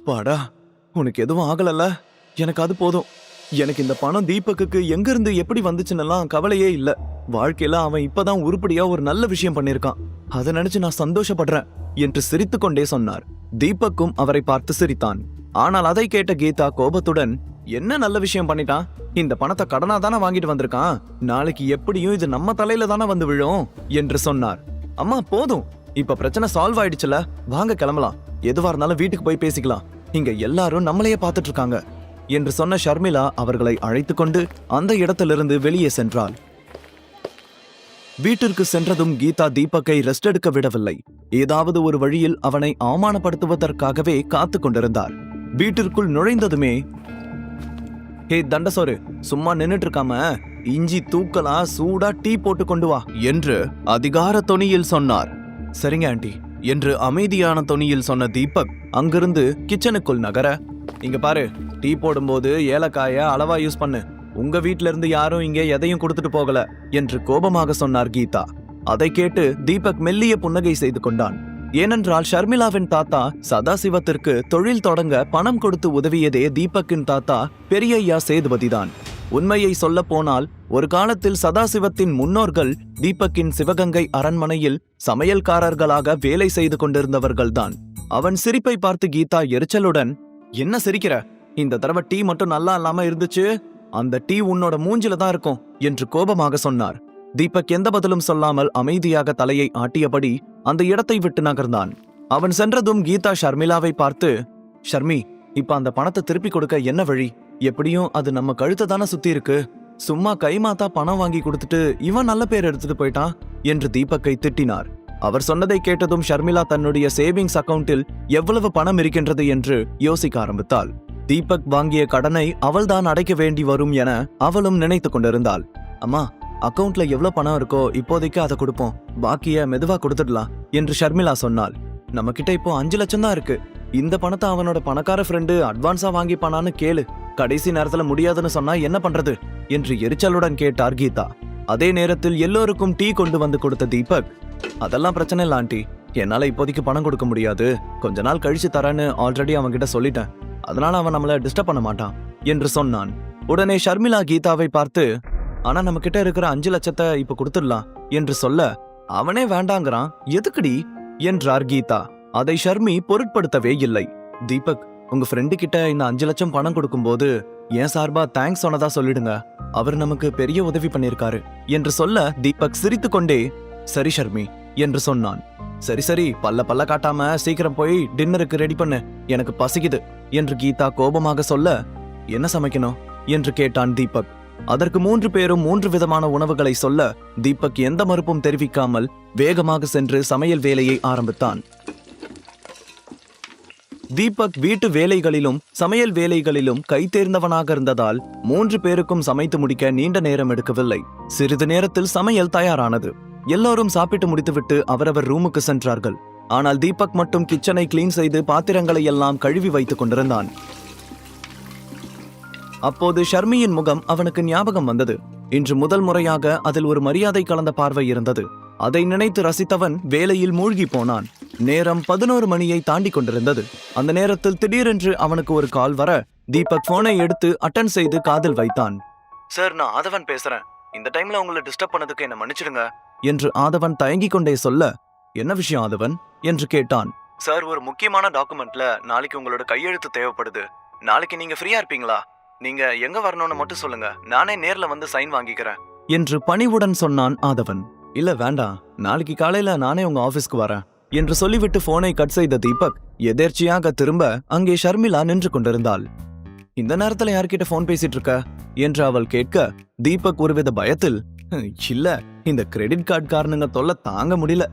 பாடா, உனக்கு எதுவும் ஆகலல்ல? எனக்கு அது போதும். எனக்கு இந்த பணம் தீபக்குக்கு எங்க இருந்து எப்படி வந்துச்சுன்னெல்லாம் கவலையே இல்ல. வாழ்க்கையில அவன் இப்பதான் உருப்படியா ஒரு நல்ல விஷயம் பண்ணிருக்கான். அதை நினைச்சு நான் சந்தோஷப்படுறேன் என்று சிரித்துக் கொண்டே சொன்னார். தீபக்கும் அவரை பார்த்து சிரித்தான். ஆனால் அதை கேட்ட கீதா கோபத்துடன், என்ன நல்ல விஷயம் பண்ணிட்டான்? இந்த பணத்தை கடனா தானே வாங்கிட்டு வந்திருக்கான். நாளைக்கு எப்படியும் இது நம்ம தலையில தானே வந்து விழும் என்று சொன்னார். அம்மா போதும், இப்ப பிரச்சனை சால்வ் ஆயிடுச்சுல, வாங்க கிளம்பலாம். எதுவா இருந்தாலும் வீட்டுக்கு போய் பேசிக்கலாம். இங்க எல்லாரும் நம்மளையே பார்த்துட்டு இருக்காங்க என்று சொன்ன ஷர்மிளா அவர்களை அழைத்து கொண்டு அந்த இடத்திலிருந்து வெளியே சென்றாள். வீட்டிற்கு சென்றதும் கீதா தீபக்கை ரெஸ்ட் எடுக்க விடவில்லை. ஏதாவது ஒரு வழியில் அவனை அவமானப்படுத்துவதற்காகவே காத்து கொண்டிருந்தார். வீட்டிற்குள் நுழைந்ததுமே, ஹே தண்டசோரு, சும்மா நின்னுட்டு இருக்காம இஞ்சி தூக்கலா சூடா டீ போட்டு கொண்டு வா என்று அதிகார தொனியில் சொன்னார். சரிங்க ஆண்டி என்று அமைதியான தொனியில் சொன்ன தீபக் அங்கிருந்து கிச்சனுக்குள் நகர, இங்க பாரு, டீ போடும்போது ஏலக்காய அளவா யூஸ் பண்ணு. உங்க வீட்ல இருந்து யாரும் இங்கே எதையும் கொடுத்துட்டு போகல என்று கோபமாக சொன்னார் கீதா. அதை கேட்டு தீபக் மெல்லிய புன்னகை செய்து கொண்டான். ஏனென்றால் ஷர்மிளாவின் தாத்தா சதாசிவத்திற்கு தொழில் தொடங்க பணம் கொடுத்து உதவியதே தீபக்கின் தாத்தா பெரியய்யா சேதுபதிதான். உண்மையை சொல்ல போனால் ஒரு காலத்தில் சதாசிவத்தின் முன்னோர்கள் தீபக்கின் சிவகங்கை அரண்மனையில் சமையல்காரர்களாக வேலை செய்து கொண்டிருந்தவர்கள்தான். அவன் சிரிப்பை பார்த்து கீதா எரிச்சலுடன், என்ன சிரிக்கிற? இந்த தடவை டீ மட்டும் நல்லா இல்லாம இருந்துச்சு. அந்த டீ உன்னோட மூஞ்சில தான் இருக்கும் என்று கோபமாக சொன்னார். தீபக் எந்த பதிலும் சொல்லாமல் அமைதியாக தலையை ஆட்டியபடி அந்த இடத்தை விட்டு நகர்ந்தான். அவன் சென்றதும் கீதா ஷர்மிளாவை பார்த்து, ஷர்மி, இப்ப அந்த பணத்தை திருப்பி கொடுக்க என்ன வழி? எப்படியும் அது நம்ம கழுத்தை தானே சுத்தி இருக்கு. சும்மா கைமாத்தா பணம் வாங்கி கொடுத்துட்டு இவன் நல்ல பேர் எடுத்துட்டு போயிட்டான் என்று தீபக்கை திட்டினார். அவர் சொன்னதை கேட்டதும் ஷர்மிளா தன்னுடைய சேவிங்ஸ் அக்கவுண்டில் எவ்வளவு பணம் இருக்கின்றது என்று யோசிக்க ஆரம்பித்தாள். தீபக் வாங்கிய கடனை அவள்தான் அடைக்க வேண்டி வரும் என அவளும் நினைத்து கொண்டிருந்தாள். அம்மா, அக்கவுண்ட்ல எவ்வளவு பணம் இருக்கோ இப்போதைக்கு அதை கொடுப்போம், பாக்கிய மெதுவா கொடுத்துடலாம் என்று ஷர்மிளா சொன்னாள். நம்ம கிட்ட இப்போ 5 லட்சம் தான் இருக்கு. இந்த பணத்தை அவனோட பணக்கார ஃப்ரெண்டு அட்வான்ஸா வாங்கிப்பானான்னு கேளு. கடைசி நேரத்துல முடியாதுன்னு சொன்னா என்ன பண்றது என்று எரிச்சலுடன் கேட்டார் கீதா. அதே நேரத்தில் எல்லோருக்கும் டீ கொண்டு வந்து கொடுத்த தீபக், அதெல்லாம் பிரச்சனை இல்ல ஆண்டி, என்னால இப்போதைக்கு பணம் கொடுக்க முடியாது, கொஞ்ச நாள் கழிச்சு தரேன்னு ஆல்ரெடி அவன் கிட்ட சொல்லிட்டேன். அதனால அவன் நம்மள டிஸ்டர்ப் பண்ண மாட்டான் என்று சொன்னான். உடனே ஷர்மிளா கீதாவை பார்த்து, ஆனா நம்ம கிட்ட இருக்கிற 5 லட்சத்தை இப்ப கொடுத்துடலாம் என்று சொல்ல, அவனே வேண்டாங்கிறான், எதுக்குடி என்றார் கீதா. அதை ஷர்மி பொருட்படுத்தவே இல்லை. தீபக், உங்க ஃப்ரெண்டு கிட்ட இந்த 5 லட்சம் பணம் கொடுக்கும்போது ஏன் சார்பா தேங்க்ஸ் சொன்னதா சொல்லிடுங்க. அவர் நமக்கு பெரிய உதவி பண்ணிருக்காரு என்று சொல்ல தீபக் சிரித்து கொண்டே, சரி ஷர்மி என்று சொன்னான். சரி சரி, பல்ல காட்டாம சீக்கிரம் போய் டின்னருக்கு ரெடி பண்ணு, எனக்கு பசிக்குது என்று கீதா கோபமாக சொல்ல, என்ன சமைக்கணும் என்று கேட்டான் தீபக். அதற்கு 3 பேரும் 3 விதமான உணவுகளை சொல்ல தீபக் எந்த மறுப்பும் தெரிவிக்காமல் வேகமாக சென்று சமையல் வேலையை ஆரம்பித்தான். தீபக் வீட்டு வேலைகளிலும் சமையல் வேலைகளிலும் கைதேர்ந்தவனாக இருந்ததால் 3 பேருக்கும் சமைத்து முடிக்க நீண்ட நேரம் எடுக்கவில்லை. சிறிது நேரத்தில் சமையல் தயாரானது. எல்லோரும் சாப்பிட்டு முடித்துவிட்டு அவரவர் ரூமுக்கு சென்றார்கள். ஆனால் தீபக் மட்டும் கிச்சனை கிளீன் செய்து பாத்திரங்களை எல்லாம் கழுவி வைத்துக் கொண்டிருந்தான். அப்போது ஷர்மியின் முகம் அவனுக்கு ஞாபகம் வந்தது. இன்று முதல் முறையாக அதில் ஒரு மரியாதை கலந்த பார்வை இருந்தது. அதை நினைத்து ரசித்தவன் வேலையில் மூழ்கி போனான். நேரம் 11 மணியை தாண்டி கொண்டிருந்தது. அந்த நேரத்தில் திடீரென்று அவனுக்கு ஒரு கால் வர தீபக் போனை எடுத்து அட்டன் செய்து காதில் வைத்தான். சார், நான் ஆதவன் பேசுறேன். இந்த டைம்ல உங்களை டிஸ்டர்ப் பண்ணதுக்கு என்ன மன்னிச்சிடுங்க என்று ஆதவன் தயங்கிக் கொண்டே சொல்ல, என்ன விஷயம் ஆதவன் என்று கேட்டான். சார், ஒரு முக்கியமான டாக்குமெண்ட்ல நாளைக்கு உங்களோட கையெழுத்து தேவைப்படுது. நாளைக்கு நீங்க ஃப்ரீயா இருப்பீங்களா? நீங்க எங்க வரணும்னு மட்டும் சொல்லுங்க, நானே நேர்ல வந்து சைன் வாங்கிக்கிறேன் என்று பணிவுடன் சொன்னான் ஆதவன். இல்ல வேண்டாம், நாளைக்கு காலையில நானே உங்க ஆபீஸ்க்கு வரேன் என்று சொல்லிவிட்டு போனை கட் செய்த தீபக் எதேர்ச்சியாக திரும்ப அங்கே ஷர்மிளா நின்று கொண்டிருந்தாள். இந்த நேரத்துல யார்கிட்ட போன் பேசிட்டு இருக்க என்று அவள் கேட்க தீபக் ஒருவித பயத்தில், இல்ல, இந்த கிரெடிட் கார்டு காரணங்க தொல்லை தாங்க முடியல.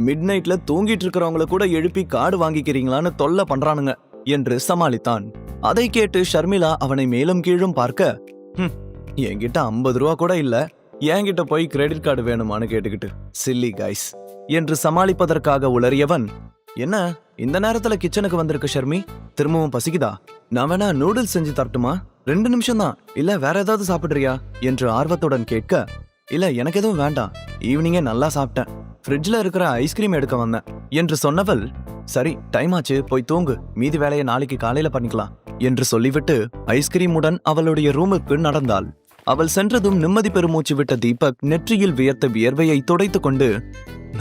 மிட் நைட்ல தூங்கிட்டு இருக்கிறவங்கள கூட எழுப்பி கார்டு வாங்கிக்கிறீங்களான்னு தொல்லை பண்றானுங்க என்று சமாளித்தான். அதை கேட்டு ஷர்மிளா அவனை மேலும் கீழும் பார்க்க, என்கிட்ட 50 ரூபா கூட இல்ல, என்கிட்ட போய் கிரெடிட் கார்டு வேணுமான்னு கேட்டுக்கிட்டு சில்லி கைஸ் என்று சமாளிப்பதற்காக உளறியவன், என்ன இந்த நேரத்துல கிச்சனுக்கு வந்திருக்க ஷர்மி? திரும்பவும் பசிக்குதா? நான் வேணா நூடுல்ஸ் செஞ்சு தரட்டுமா? 2 நிமிஷம் தான், இல்ல வேற ஏதாவது சாப்பிடுறியா என்று ஆர்வத்துடன் கேட்க, இல்ல எனக்கு எதுவும் வேண்டாம், ஈவினிங்கே நல்லா சாப்பிட்டேன் ஃப்ரிட்ஜ்ல இருக்கிற ஐஸ்கிரீம் எடுக்க வந்தேன் என்று சொன்னவள், சரி டைம் ஆச்சு, போய் தூங்கு, மீதி வேலையை நாளைக்கு காலையில பண்ணிக்கலாம் என்று சொல்லிவிட்டு ஐஸ்கிரீமுடன் அவளுடைய ரூமுக்கு நடந்தாள். அவள் சென்றதும் நிம்மதி பெருமூச்சு விட்ட தீபக் நெற்றியில் வியர்த்த வியர்வையை துடைத்துக் கொண்டு,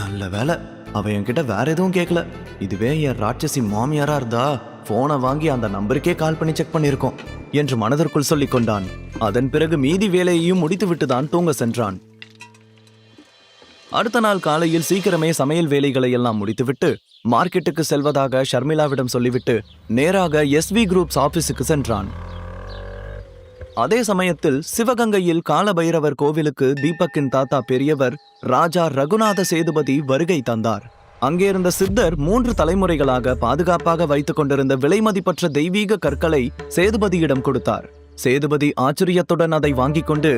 நல்ல வேலை அவ என்கிட்ட வேற எதுவும் கேட்கல, இதுவே என் ராட்சசி மாமியாரா இருந்தா போனை வாங்கி அந்த நம்பருக்கே கால் பண்ணி செக் பண்ணிருக்கோம் என்று மனதிற்குள் சொல்லிக் கொண்டான். அதன் பிறகு மீதி வேலையையும் முடித்துவிட்டுதான் தூங்க சென்றான். அடுத்த நாள் காலையில் சீக்கிரமே சமையல் வேலைகளை எல்லாம் முடித்துவிட்டு மார்க்கெட்டுக்கு செல்வதாக ஷர்மிளாவிடம் சொல்லிவிட்டு நேராக SV குரூப்ஸ் ஆபீஸுக்கு சென்றான். அதே சமயத்தில் சிவகங்கையில் காலபைரவர் கோவிலுக்கு தீபக்கின் தாத்தா பெரியவர் ராஜா ரகுநாத சேதுபதி வருகை தந்தார். அங்கே இருந்த சித்தர் 3 தலைமுறைகளாக பாதுகாப்பாக வைத்துக் கொண்டிருந்த விலைமதிப்பற்ற தெய்வீக கற்களை சேதுபதியிடம் கொடுத்தார். சேதுபதி ஆச்சரியத்துடன் அதை வாங்கிக் கொண்டு,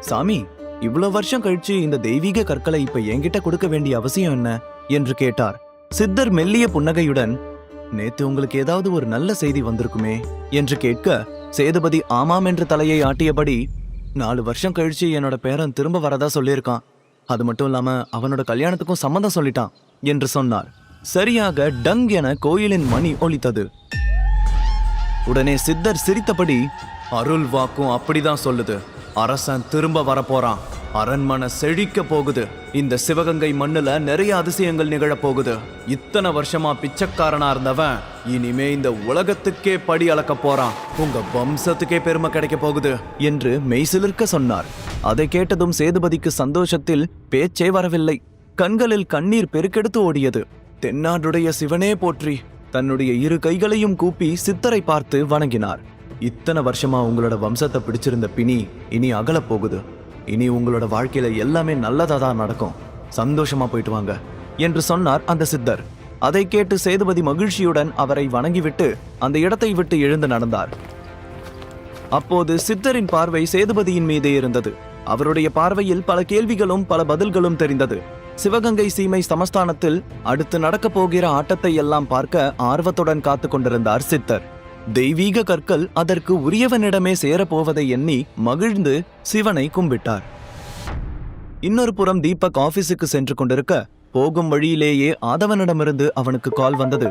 சாமி, இவ்வளவு வருஷம் கழிச்சு இந்த தெய்வீக கற்களை இப்ப என்கிட்ட கொடுக்க வேண்டிய அவசியம் என்ன என்று கேட்டார். சித்தர் மெல்லிய புன்னகையுடன், நேத்து உங்களுக்கு ஏதாவது ஒரு நல்ல செய்தி வந்திருக்குமே என்று கேட்க சேதுபதி ஆமாம் என்று தலையை ஆட்டியபடி, 4 வருஷம் கழிச்சு என்னோட பேரன் திரும்ப வரதா சொல்லியிருக்கான், அது மட்டும் இல்லாம அவனோட கல்யாணத்துக்கும் சம்மதம் சொல்லிட்டான் என்று சொன்னார். சரியாக டங் என கோயிலின் மணி ஒலித்தது. உடனே சித்தர் சிரித்தபடி, அருள் வாக்கும் அப்படிதான் சொல்லுது, அரசன் திரும்ப வரப்போறான், அரண்மனை செழிக்க போகுது, இந்த சிவகங்கை மண்ணுல நிறைய அதிசயங்கள் நிகழப் போகுது, இத்தனை வருஷமா பிச்சைக்காரனா இருந்தவன் இனிமே இந்த உலகத்துக்கே படி அளக்க போறான், உங்க வம்சத்துக்கே பெருமை கிடைக்க போகுது என்று மெய்சிலிர்க்க சொன்னார். அதை கேட்டதும் சேதுபதிக்கு சந்தோஷத்தில் பேச்சே வரவில்லை. கண்களில் கண்ணீர் பெருக்கெடுத்து ஓடியது. தென்னாடுடைய சிவனே போற்றி தன்னுடைய 2 கைகளையும் கூப்பி சித்தரை பார்த்து வணங்கினார். இத்தனை வருஷமா உங்களோட வம்சத்தை பிடிச்சிருந்த பிணி இனி அகலப் போகுது, இனி உங்களோட வாழ்க்கையில எல்லாமே நல்லதா தான் நடக்கும், சந்தோஷமா போயிட்டு வாங்க என்று சொன்னார் அந்த சித்தர். அதை கேட்டு சேதுபதி மகிழ்ச்சியுடன் அவரை வணங்கிவிட்டு அந்த இடத்தை விட்டு எழுந்து நடந்தார். அப்போது சித்தரின் பார்வை சேதுபதியின் மீதே இருந்தது. அவருடைய பார்வையில் பல கேள்விகளும் பல பதில்களும் தெரிந்தது. சிவகங்கை சீமை சமஸ்தானத்தில் அடுத்து நடக்கப் போகிற ஆட்டத்தை எல்லாம் பார்க்க ஆர்வத்துடன் காத்து கொண்டிருந்தார் சித்தர். தெய்வீக கற்கள் அதற்கு உரியவனிடமே சேரப்போவதை எண்ணி மகிழ்ந்து சிவனை கும்பிட்டார். இன்னொரு புறம் தீபக் ஆபீஸுக்கு சென்று கொண்டிருக்க போகும் வழியிலேயே ஆதவனிடமிருந்து அவனுக்கு கால் வந்தது.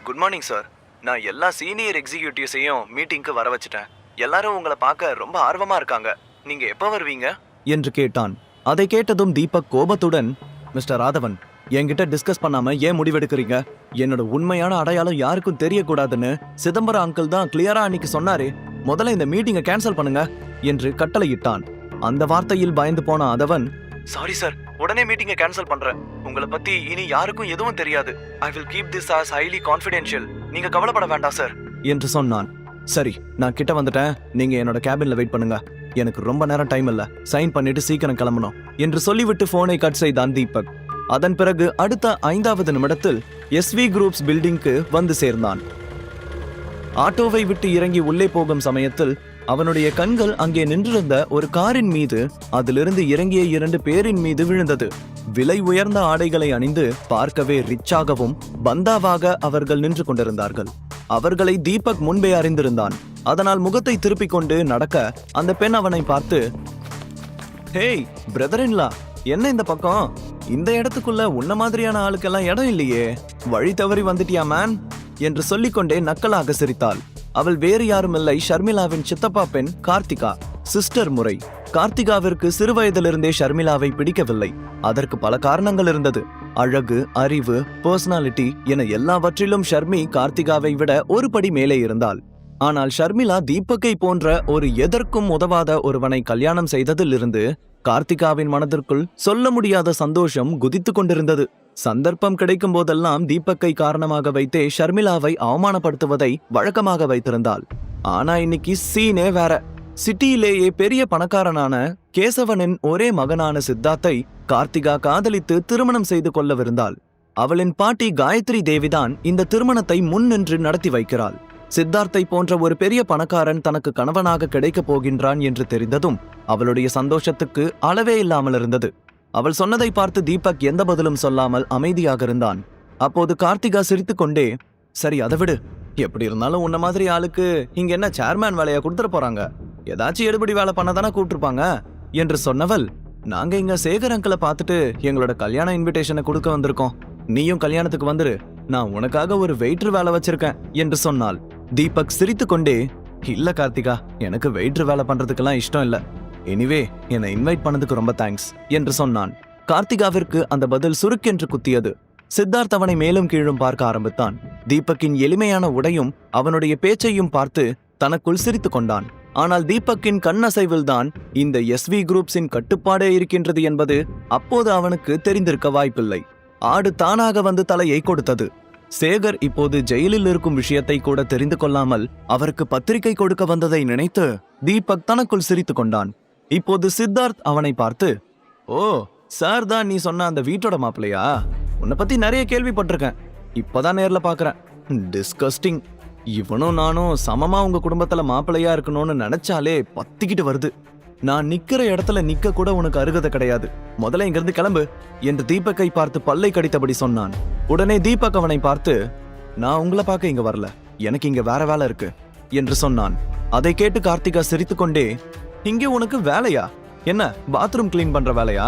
குட் மார்னிங் சார், நான் எல்லா சீனியர் எக்ஸிகியூட்டிவ்ஸையும் மீட்டிங்க்கு வர வச்சிட்டேன், எல்லாரும் உங்களை பார்க்க ரொம்ப ஆர்வமா இருக்காங்க, நீங்க எப்ப வருவீங்க என்று கேட்டான். அதை கேட்டதும் தீபக் கோபத்துடன், மிஸ்டர் ஆதவன், என்கிட்ட டிஸ்கஸ் பண்ணாம ஏன் முடிவெடுக்கிறீங்க? என்னோட உண்மையான அடையாளம் யாருக்கும் தெரியக்கூடாதுன்னு சிதம்பரம் அங்கிள் தான் கிளியரா அன்னைக்கு சொன்னாரு, முதல்ல இந்த மீட்டிங்கை கேன்சல் பண்ணுங்க என்று கட்டளையிட்டான். அந்த வார்த்தையில் பயந்து போன ஆதவன், சாரி சார், உடனே மீட்டிங்கை கேன்சல் பண்றேன், உங்களை பத்தி இனி யாருக்கும் எதுவும் தெரியாது, I will keep this as highly confidential, நீங்க கவலைப்பட வேண்டாம் சார் என்று சொன்னான். சரி, நான் கிட்ட வந்துட்டேன், நீங்க என்னோட கேபின்ல வெயிட் பண்ணுங்க, எனக்கு ரொம்ப நேரம் டைம் இல்ல, சைன் பண்ணிட்டு சீக்கிரம் கிளம்பணும் என்று சொல்லிவிட்டு போனை கட் செய்தான் தீபக். அதன் பிறகு அடுத்த 5வது நிமிடத்தில் SV குரூப்ஸ் பில்டிங்க்கு வந்து சேர்ந்தான். ஆட்டோவை விட்டு இறங்கி உள்ளே போகும் சமயத்தில் அவனுடைய கண்கள் அங்கே நின்றிருந்த ஒரு காரின் மீது அதிலிருந்து இறங்கிய 2 பேரின் மீது விழுந்தது. விலை உயர்ந்த ஆடைகளை அணிந்து பார்க்கவே ரிச்சாகவும் பந்தாவாக அவர்கள் நின்று கொண்டிருந்தார்கள். அவர்களை தீபக் முன்பே அறிந்திருந்தான். அதனால் முகத்தை திருப்பிக் கொண்டு நடக்க அந்த பெண் அவனை பார்த்து, ஹேய் பிரதர்-இன்-லா, என்ன இந்த பக்கம்? இந்த இடத்துக்குள்ள உன்ன மாதிரியான ஆளுக்கெல்லாம் இடம் இல்லையே, வழி தவறி வந்துட்டியா மேன் என்று சொல்லிக்கொண்டே நக்கலாக சிரித்தாள். அவள் வேறு யாரும் இல்லை, ஷர்மிளாவின் சித்தப்பா பெண் கார்த்திகா. சிஸ்டர் முறை. கார்த்திகாவிற்கு சிறுவயதிலிருந்தே ஷர்மிளாவை பிடிக்கவில்லை. அதற்கு பல காரணங்கள் இருந்தது. அழகு, அறிவு, பர்சனாலிட்டி என எல்லாவற்றிலும் ஷர்மி கார்த்திகாவை விட ஒரு படி மேலே இருந்தாள். ஆனால் ஷர்மிளா தீபக்கை போன்ற ஒரு எதற்கும் உதவாத ஒருவனை கல்யாணம் செய்ததிலிருந்து கார்த்திகாவின் மனதிற்குள் சொல்ல முடியாத சந்தோஷம் குதித்து கொண்டிருந்தது. சந்தர்ப்பம் கிடைக்கும் போதெல்லாம் தீபக்கை காரணமாக வைத்தே ஷர்மிளாவை அவமானப்படுத்துவதை வழக்கமாக வைத்திருந்தாள். ஆனா இன்னைக்கு சீனே வேற. சிட்டியிலேயே பெரிய பணக்காரனான கேசவனின் ஒரே மகனான சித்தார்த்தை கார்த்திகா காதலித்து திருமணம் செய்து கொள்ளவிருந்தாள். அவளின் பாட்டி காயத்ரி தேவிதான் இந்த திருமணத்தை முன்னின்று நடத்தி வைக்கிறாள். சித்தார்த்தை போன்ற ஒரு பெரிய பணக்காரன் தனக்கு கணவனாக கிடைக்கப் போகின்றான் என்று தெரிந்ததும் அவளுடைய சந்தோஷத்துக்கு அளவே இல்லாமல் இருந்தது. அவள் சொன்னதை பார்த்து தீபக் எந்த பதிலும் சொல்லாமல் அமைதியாக இருந்தான். அப்போது கார்த்திகா சிரித்துக்கொண்டே, சரி அதை விடு, எப்படி இருந்தாலும் உன்ன மாதிரி ஆளுக்கு இங்க என்ன சேர்மேன் வேலையா கொடுத்துட போறாங்க, ஏதாச்சும் எடுபடி வேலை பண்ணதானே கூப்பிட்டுருப்பாங்க என்று சொன்னவள், நாங்க இங்க சேகர் அங்கிளை பார்த்துட்டு எங்களோட கல்யாண இன்விடேஷனை கொடுக்க வந்திருக்கோம். நீயும் கல்யாணத்துக்கு வந்துரு, நான் உனக்காக ஒரு வெயிட்டர் வேலை வச்சிருக்கேன் என்று சொன்னாள். தீபக் சிரித்துக்கொண்டே, இல்ல கார்த்திகா, எனக்கு வெயிட்டர் வேலை பண்றதுக்கெல்லாம் இஷ்டம் இல்ல. எனிவே என்னை இன்வைட் பண்ணதுக்கு ரொம்ப தேங்க்ஸ் என்று சொன்னான். கார்த்திகாவிற்கு அந்த பதில் சுருக்கென்று குத்தியது. சித்தார்த் அவனை மேலும் கீழும் பார்க்க ஆரம்பித்தான். தீபக்கின் எளிமையான உடையும் அவனுடைய பேச்சையும் பார்த்து தனக்குள் சிரித்துக் கொண்டான். ஆனால் தீபக்கின் கண்ணசைவில்தான் இந்த SV குரூப்ஸின் கட்டுப்பாடே இருக்கின்றது என்பது அப்போது அவனுக்கு தெரிந்திருக்க வாய்ப்பில்லை. ஆடு தானாக வந்து தலையை கொடுத்தது. சேகர் இப்போது ஜெயிலில் இருக்கும் விஷயத்தை கூட தெரிந்து கொள்ளாமல் அவருக்கு பத்திரிகை கொடுக்க வந்ததை நினைத்து தீபக் தனக்குள் சிரித்துக் கொண்டான். இப்போது சித்தார்த் அவனை பார்த்து, ஓ சார் தான் நீ சொன்ன அந்த வீட்டோட மாப்பிள்ளையா? உன்னை பத்தி நிறைய கேள்விப்பட்டிருக்கேன், இப்பதான் நேர்ல பாக்குறேன். டிஸ்கஸ்டிங். இவனும் நானும் சமமா உங்க குடும்பத்துல மாப்பிள்ளையா இருக்கணும்னு நினைச்சாலே பத்திக்கிட்டு வருது. நான் நிக்கிற இடத்துல நிக்க கூட உனக்கு அருகதை கிடையாது. முதல்ல இங்கிருந்து கிளம்பு என்று தீபக்கை பார்த்து பல்லை கடித்தபடி சொன்னான். உடனே தீபக் அவனை பார்த்து, நான் உங்களை பார்க்க இங்க வரல, எனக்கு இங்க வேற வேலை இருக்கு என்று சொன்னான். அதை கேட்டு கார்த்திகா சிரித்துக்கொண்டே, இங்கே உனக்கு வேலையா? என்ன பாத்ரூம் கிளீன் பண்ற வேலையா?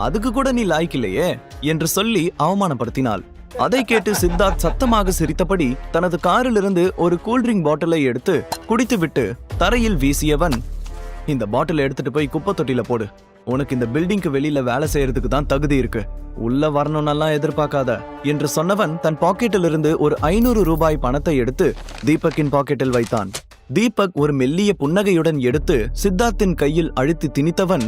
அதுக்கு கூட நீ லாய்க்கில்லையே என்று சொல்லி அவமானப்படுத்தினாள். அதை கேட்டு சித்தார்த் சத்தமாக சிரித்தபடி தனது காரிலிருந்து ஒரு கூல்ட்ரிங்க் பாட்டிலை எடுத்து குடித்துவிட்டு தரையில் வீசியவன், இந்த பாட்டிலை எடுத்துட்டு போய் குப்பை தொட்டில போடு. உனக்கு இந்த பில்டிங்க்கு வெளியில வேலை செய்யறதுக்கு தான் தகுதி இருக்கு, உள்ள வரணும்னெல்லாம் எதிர்பார்க்காத என்று சொன்னவன் தன் பாக்கெட்டில் இருந்து ஒரு 500 ரூபாய் பணத்தை எடுத்து தீபக்கின் பாக்கெட்டில் வைத்தான். தீபக் ஒரு மெல்லிய புன்னகையுடன் எடுத்து சித்தார்த்தின் கையில் அழுத்தி திணித்தவன்,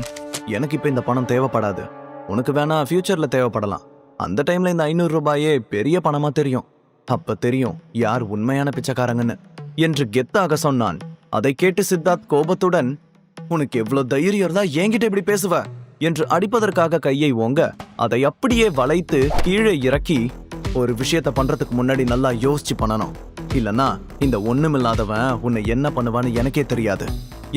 எனக்கு இப்ப இந்த பணம் தேவைப்படாது, உனக்கு வேணா ஃபியூச்சர்ல தேவைப்படலாம். அந்த டைம்ல இந்த 500 ரூபாயே பெரிய பணமா தெரியும், அப்ப தெரியும் யார் உண்மையான பிச்சைக்காரங்கன்னு என்று கெத்தாக சொன்னான். அதை கேட்டு சித்தார்த் கோபத்துடன், உனக்கு எவ்வளவு தைரியம் இருந்தா என்கிட்ட இப்படி பேசுவ என்று அடிப்பதற்காக கையை ஓங்க அதை அப்படியே வளைத்து கீழே இறக்கி, ஒரு விஷயத்த பண்றதுக்கு முன்னாடி நல்லா யோசிச்சு பண்ணணும், இல்லனா இந்த ஒண்ணுமில்லாதவன் உன்னை என்ன பண்ணுவான்னு எனக்கே தெரியாது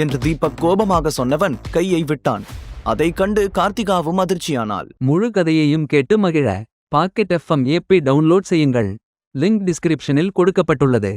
என்று தீபக் கோபமாக சொன்னவன் கையை விட்டான். அதை கண்டு கார்த்திகாவும் அதிர்ச்சியானாள். முழு கதையையும் கேட்டு மகிழ பாக்கெட் FM APP டவுன்லோட் செய்யுங்கள். லிங்க் டிஸ்கிரிப்ஷனில் கொடுக்கப்பட்டுள்ளது.